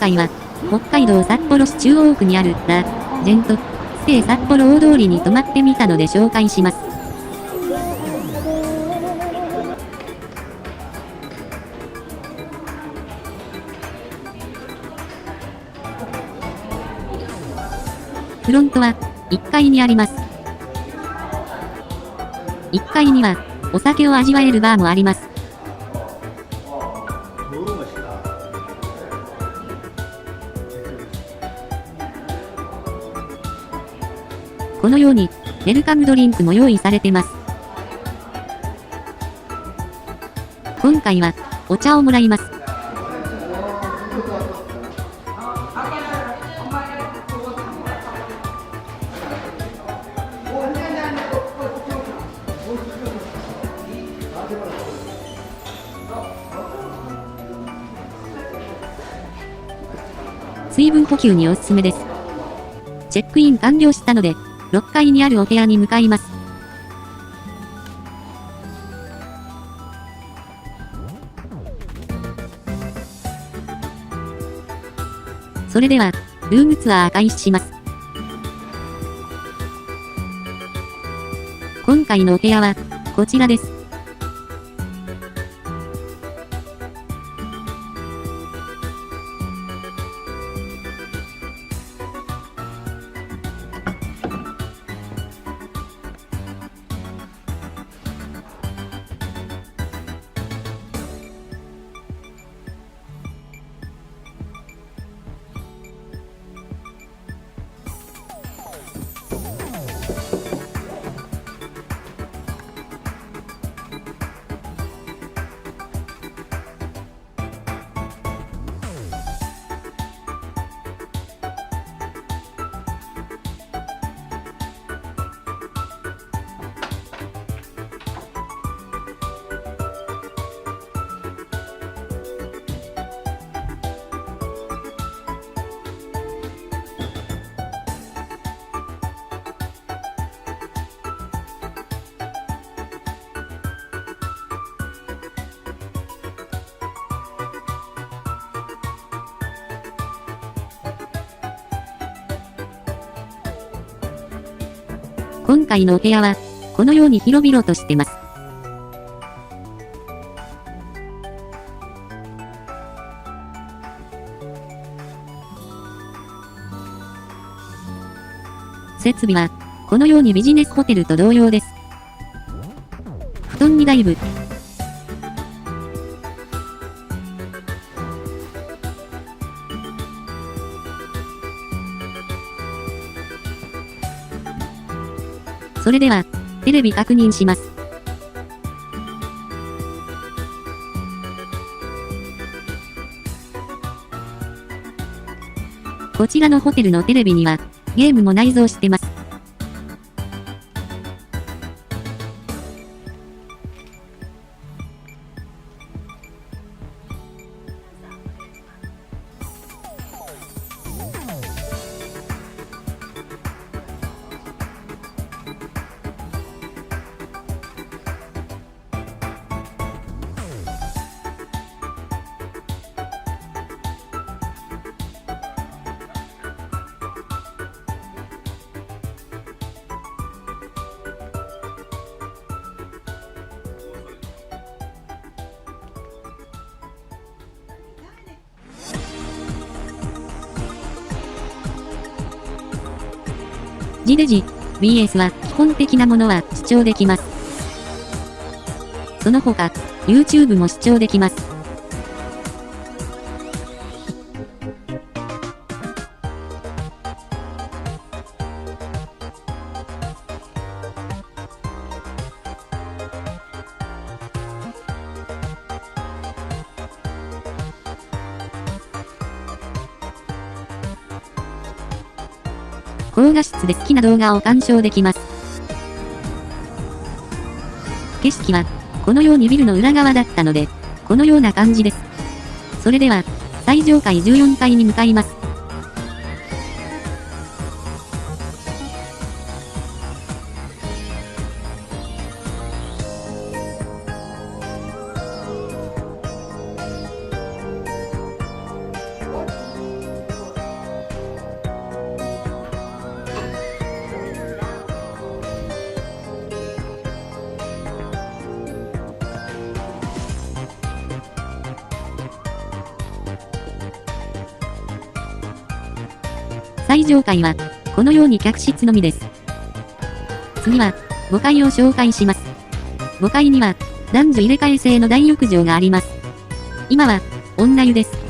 回は、北海道札幌市中央区にあるラ・ジェント・ステイ札幌大通りに泊まってみたので紹介します。フロントは1階にあります。1階にはお酒を味わえるバーもあります。このようにウェルカムドリンクも用意されてます。今回はお茶をもらいます。水分補給におすすめです。チェックイン完了したので、6階にあるお部屋に向かいます。それでは、ルームツアー開始します。今回のお部屋は、こちらです。今回のお部屋は、このように広々としてます。設備は、このようにビジネスホテルと同様です。布団にダイブ。それでは、テレビ確認します。こちらのホテルのテレビには、ゲームも内蔵してます。地デジ、BS は基本的なものは視聴できます。その他、YouTube も視聴できます。高画質で好きな動画を鑑賞できます。景色は、このようにビルの裏側だったので、このような感じです。それでは、最上階14階に向かいます。最上階は、このように客室のみです。次は、5階を紹介します。5階には、男女入れ替え制の大浴場があります。今は、女湯です。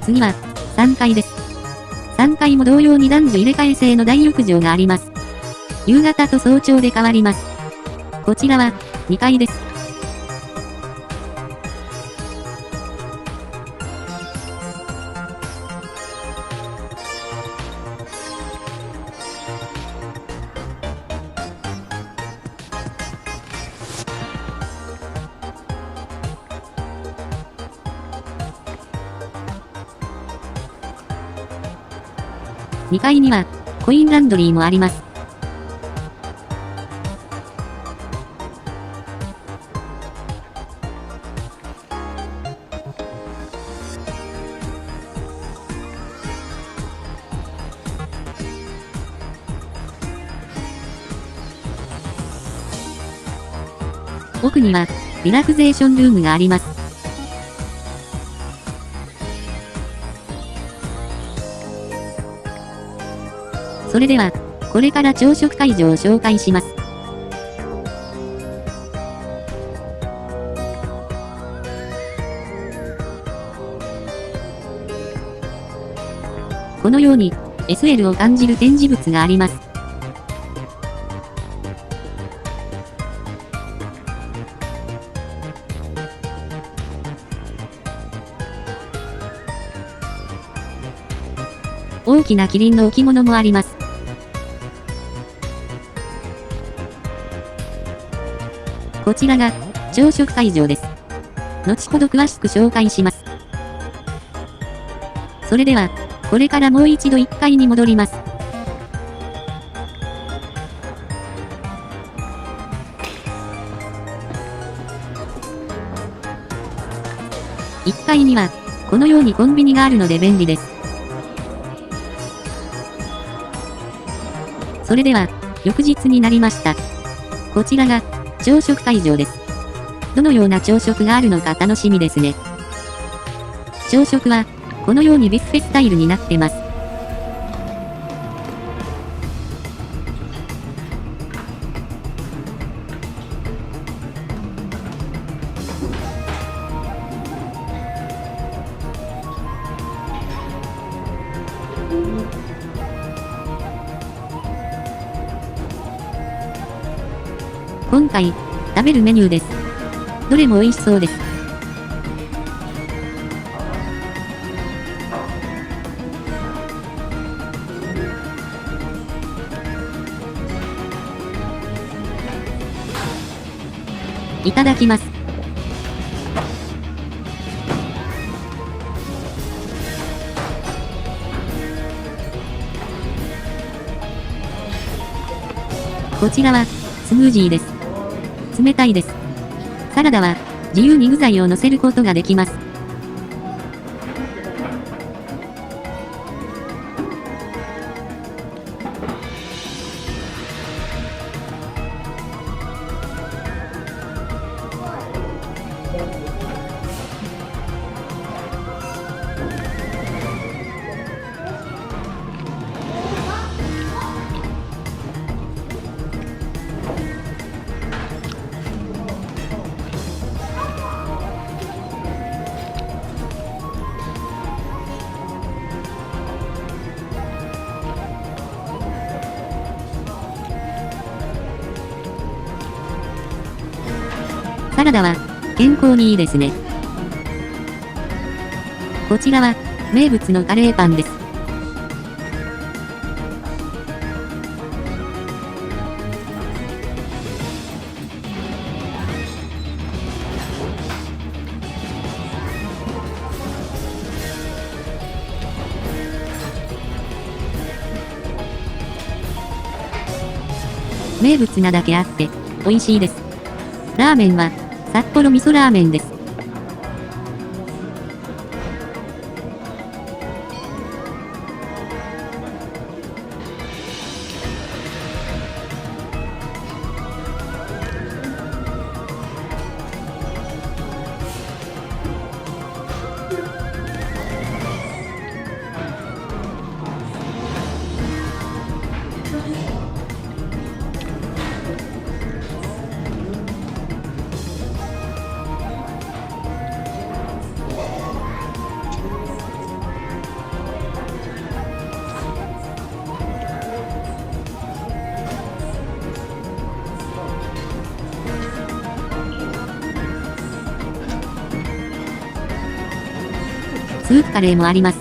次は、3階です。3階も同様に男女入れ替え制の大浴場があります。夕方と早朝で変わります。こちらは、2階です。2階には、コインランドリーもあります。奥には、リラクゼーションルームがあります。それでは、これから朝食会場を紹介します。このように、SL を感じる展示物があります。大きなキリンの置物もあります。こちらが、朝食会場です。後ほど詳しく紹介します。それでは、これからもう一度1階に戻ります。1階には、このようにコンビニがあるので便利です。それでは、翌日になりました。こちらが、朝食会場です。どのような朝食があるのか楽しみですね。朝食は、このようにビュッフェスタイルになってます。今回、食べるメニューです。どれも美味しそうです。いただきます。こちらは、スムージーです。冷たいです。サラダは、自由に具材を乗せることができます。サラダは、健康にいいですね。こちらは、名物のカレーパンです。名物なだけあって、美味しいです。ラーメンは、札幌味噌ラーメンです。スープカレーもあります。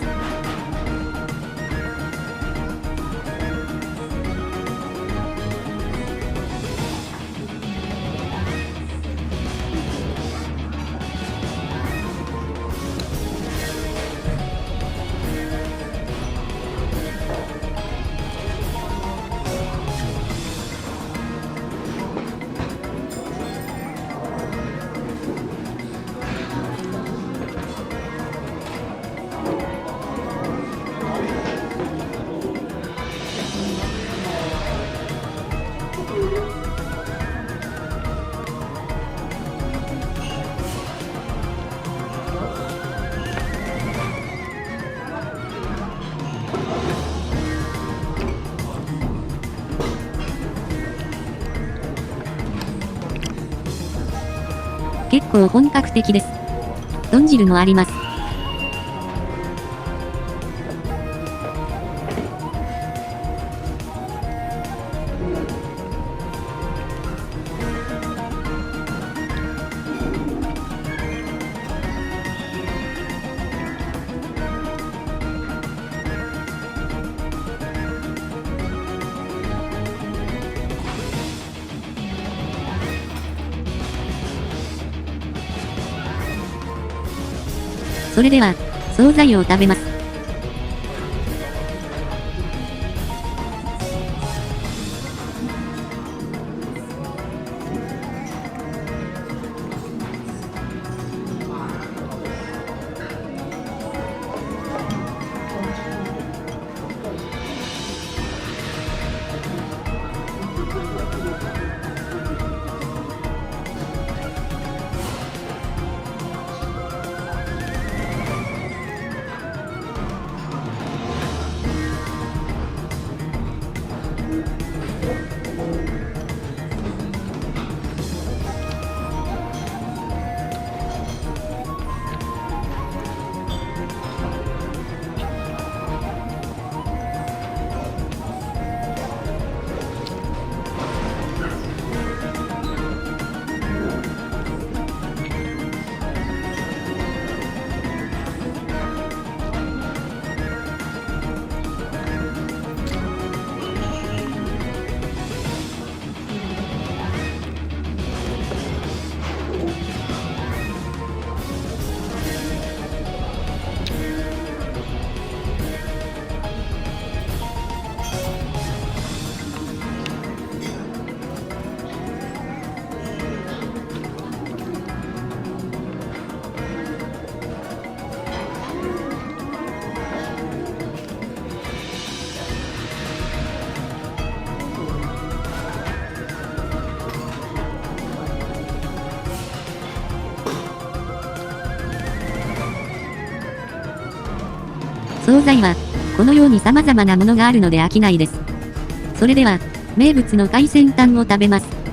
結構本格的です。豚汁もあります。それでは、惣菜を食べます。惣菜は、このように様々なものがあるので飽きないです。それでは、名物の海鮮タンを食べます。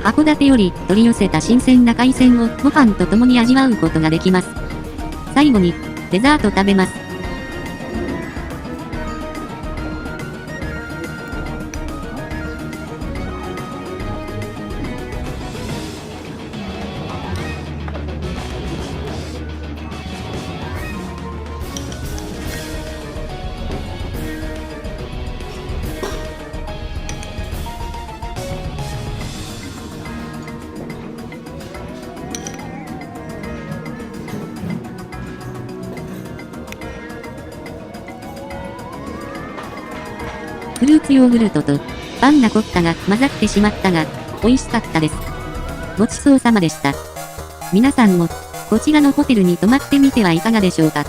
函館より取り寄せた新鮮な海鮮をご飯と共に味わうことができます。最後に、デザート食べます。フルーツヨーグルトと、パンナコッタが混ざってしまったが、美味しかったです。ごちそうさまでした。皆さんも、こちらのホテルに泊まってみてはいかがでしょうか。